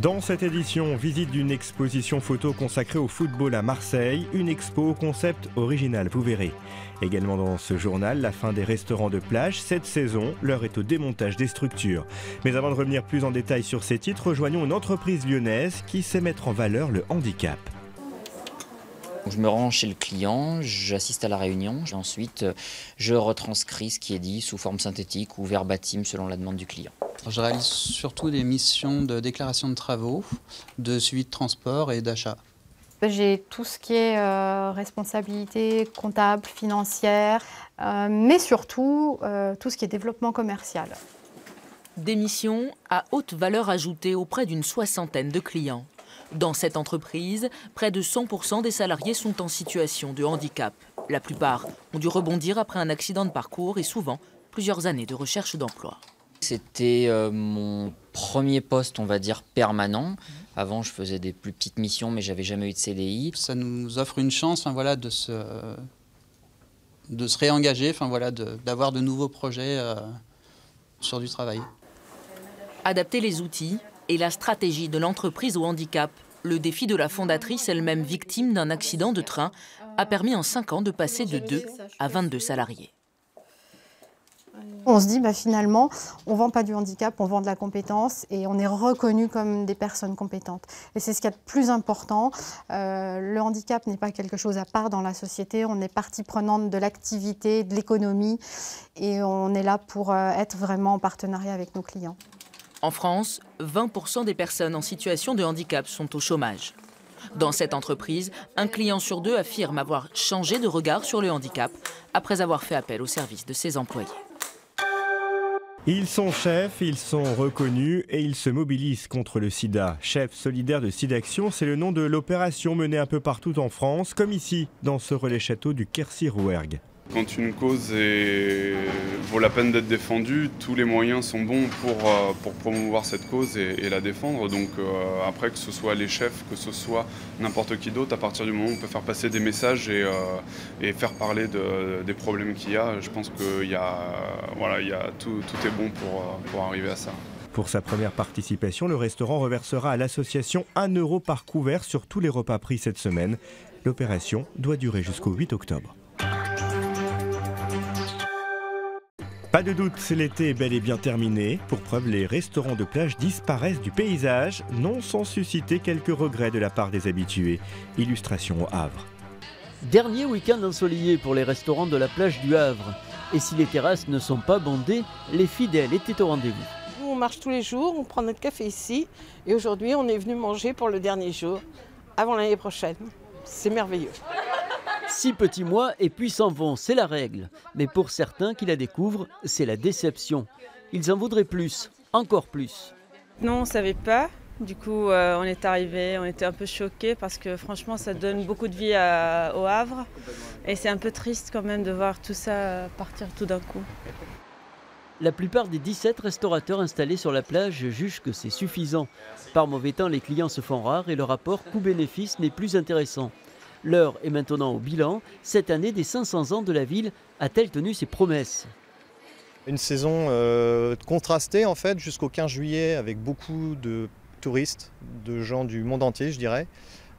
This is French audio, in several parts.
Dans cette édition, visite d'une exposition photo consacrée au football à Marseille, une expo au concept original, vous verrez. Également dans ce journal, la fin des restaurants de plage. Cette saison, l'heure est au démontage des structures. Mais avant de revenir plus en détail sur ces titres, rejoignons une entreprise lyonnaise qui sait mettre en valeur le handicap. Je me rends chez le client, j'assiste à la réunion, et ensuite je retranscris ce qui est dit sous forme synthétique ou verbatim selon la demande du client. Je réalise surtout des missions de déclaration de travaux, de suivi de transport et d'achat. J'ai tout ce qui est responsabilité comptable, financière, mais surtout tout ce qui est développement commercial. Des missions à haute valeur ajoutée auprès d'une soixantaine de clients. Dans cette entreprise, près de 100% des salariés sont en situation de handicap. La plupart ont dû rebondir après un accident de parcours et souvent plusieurs années de recherche d'emploi. C'était mon premier poste, on va dire, permanent. Avant, je faisais des plus petites missions, mais j'avais jamais eu de CDI. Ça nous offre une chance de se réengager, d'avoir de nouveaux projets sur du travail. Adapter les outils et la stratégie de l'entreprise au handicap. Le défi de la fondatrice, elle-même victime d'un accident de train, a permis en 5 ans de passer de 2 à 22 salariés. On se dit finalement, on ne vend pas du handicap, on vend de la compétence et on est reconnu comme des personnes compétentes. Et c'est ce qu'il y a de plus important. Le handicap n'est pas quelque chose à part dans la société, on est partie prenante de l'activité, de l'économie et on est là pour être vraiment en partenariat avec nos clients. En France, 20% des personnes en situation de handicap sont au chômage. Dans cette entreprise, un client sur 2 affirme avoir changé de regard sur le handicap après avoir fait appel au service de ses employés. Ils sont chefs, ils sont reconnus et ils se mobilisent contre le sida. Chef solidaire de SIDAction, c'est le nom de l'opération menée un peu partout en France, comme ici, dans ce relais château du Quercy-Rouergue. Quand une cause vaut la peine d'être défendue, tous les moyens sont bons pour promouvoir cette cause et la défendre. Donc après, que ce soit les chefs, que ce soit n'importe qui d'autre, à partir du moment où on peut faire passer des messages et faire parler des problèmes qu'il y a, je pense que tout est bon pour arriver à ça. Pour sa première participation, le restaurant reversera à l'association 1 € par couvert sur tous les repas pris cette semaine. L'opération doit durer jusqu'au 8 octobre. Pas de doute, l'été est bel et bien terminé. Pour preuve, les restaurants de plage disparaissent du paysage, non sans susciter quelques regrets de la part des habitués. Illustration au Havre. Dernier week-end ensoleillé pour les restaurants de la plage du Havre. Et si les terrasses ne sont pas bondées, les fidèles étaient au rendez-vous. On marche tous les jours, on prend notre café ici. Et aujourd'hui, on est venu manger pour le dernier jour, avant l'année prochaine. C'est merveilleux. 6 petits mois et puis s'en vont, c'est la règle. Mais pour certains qui la découvrent, c'est la déception. Ils en voudraient plus, encore plus. Non, on ne savait pas. Du coup, on est arrivé, on était un peu choqués parce que franchement, ça donne beaucoup de vie au Havre. Et c'est un peu triste quand même de voir tout ça partir tout d'un coup. La plupart des 17 restaurateurs installés sur la plage jugent que c'est suffisant. Par mauvais temps, les clients se font rares et le rapport coût-bénéfice n'est plus intéressant. L'heure est maintenant au bilan. Cette année, des 500 ans de la ville a-t-elle tenu ses promesses? Une saison contrastée en fait jusqu'au 15 juillet avec beaucoup de touristes, de gens du monde entier je dirais,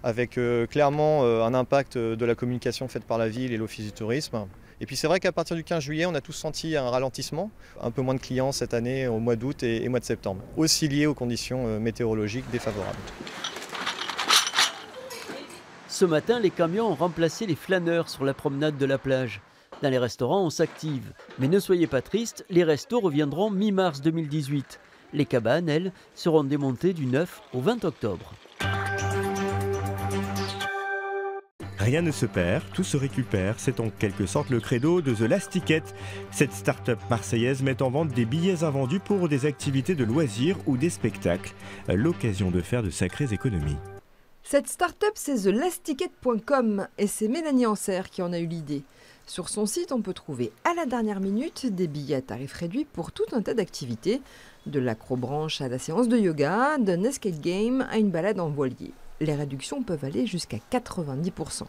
avec clairement un impact de la communication faite par la ville et l'Office du tourisme. Et puis c'est vrai qu'à partir du 15 juillet, on a tous senti un ralentissement, un peu moins de clients cette année au mois d'août et mois de septembre, aussi lié aux conditions météorologiques défavorables. Ce matin, les camions ont remplacé les flâneurs sur la promenade de la plage. Dans les restaurants, on s'active. Mais ne soyez pas tristes, les restos reviendront mi-mars 2018. Les cabanes, elles, seront démontées du 9 au 20 octobre. Rien ne se perd, tout se récupère. C'est en quelque sorte le credo de The Last Ticket. Cette start-up marseillaise met en vente des billets invendus pour des activités de loisirs ou des spectacles. L'occasion de faire de sacrées économies. Cette start-up, c'est thelastticket.com et c'est Mélanie Anser qui en a eu l'idée. Sur son site, on peut trouver à la dernière minute des billets à tarif réduit pour tout un tas d'activités, de l'acrobranche à la séance de yoga, d'un escape game à une balade en voilier. Les réductions peuvent aller jusqu'à 90%.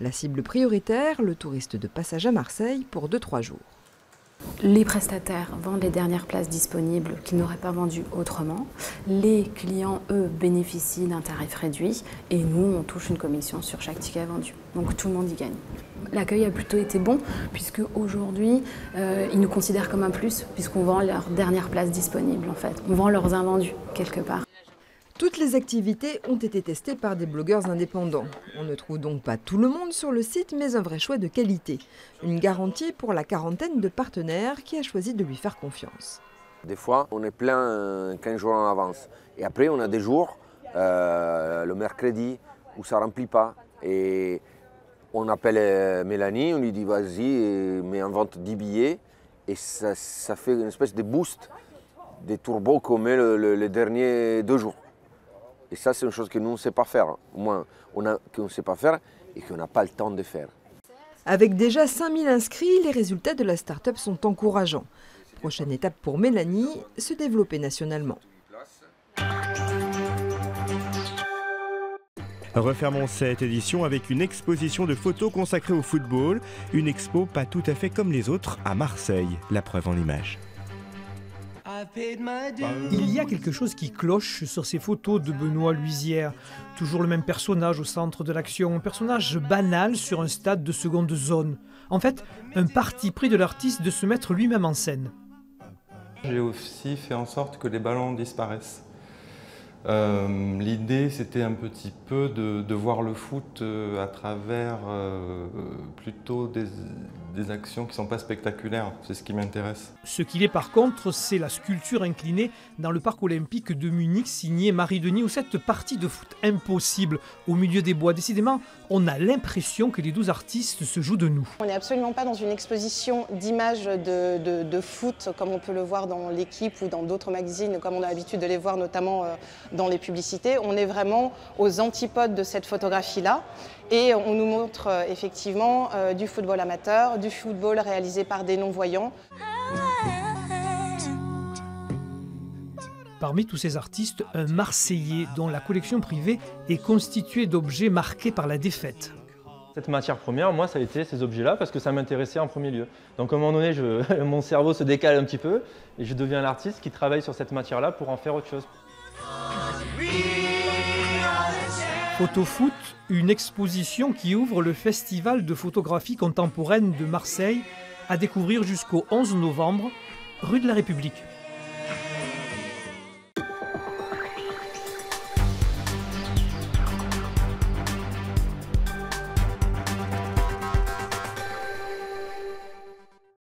La cible prioritaire, le touriste de passage à Marseille pour 2-3 jours. Les prestataires vendent les dernières places disponibles qu'ils n'auraient pas vendues autrement. Les clients, eux, bénéficient d'un tarif réduit et nous, on touche une commission sur chaque ticket vendu. Donc tout le monde y gagne. L'accueil a plutôt été bon puisque aujourd'hui, ils nous considèrent comme un plus puisqu'on vend leurs dernières places disponibles en fait. On vend leurs invendus quelque part. Toutes les activités ont été testées par des blogueurs indépendants. On ne trouve donc pas tout le monde sur le site, mais un vrai choix de qualité. Une garantie pour la quarantaine de partenaires qui a choisi de lui faire confiance. Des fois, on est plein 15 jours en avance. Et après, on a des jours, le mercredi, où ça ne remplit pas. Et on appelle Mélanie, on lui dit vas-y, mets en vente 10 billets. Et ça fait une espèce de boost, des turbos qu'on met les derniers 2 jours. Et ça, c'est une chose que nous, on ne sait pas faire. Au moins, qu'on ne sait pas faire et qu'on n'a pas le temps de faire. Avec déjà 5000 inscrits, les résultats de la start-up sont encourageants. Prochaine étape pour Mélanie, se développer nationalement. Refermons cette édition avec une exposition de photos consacrée au football. Une expo pas tout à fait comme les autres à Marseille. La preuve en images. Il y a quelque chose qui cloche sur ces photos de Benoît Luisière. Toujours le même personnage au centre de l'action, un personnage banal sur un stade de seconde zone. En fait, un parti pris de l'artiste de se mettre lui-même en scène. J'ai aussi fait en sorte que les ballons disparaissent. L'idée, c'était un petit peu de voir le foot à travers plutôt des actions qui ne sont pas spectaculaires. C'est ce qui m'intéresse. Ce qu'il est par contre, c'est la sculpture inclinée dans le parc olympique de Munich, signée Marie-Denis, ou cette partie de foot impossible au milieu des bois. Décidément, on a l'impression que les 12 artistes se jouent de nous. On n'est absolument pas dans une exposition d'images de foot, comme on peut le voir dans l'Équipe ou dans d'autres magazines, comme on a l'habitude de les voir notamment dans les publicités. On est vraiment aux antipodes de cette photographie-là et on nous montre effectivement du football amateur, du football réalisé par des non-voyants. Parmi tous ces artistes, un Marseillais dont la collection privée est constituée d'objets marqués par la défaite. Cette matière première, moi, ça a été ces objets-là parce que ça m'intéressait en premier lieu. Donc à un moment donné, mon cerveau se décale un petit peu et je deviens l'artiste qui travaille sur cette matière-là pour en faire autre chose. Photofoot, une exposition qui ouvre le Festival de photographie contemporaine de Marseille à découvrir jusqu'au 11 novembre, rue de la République.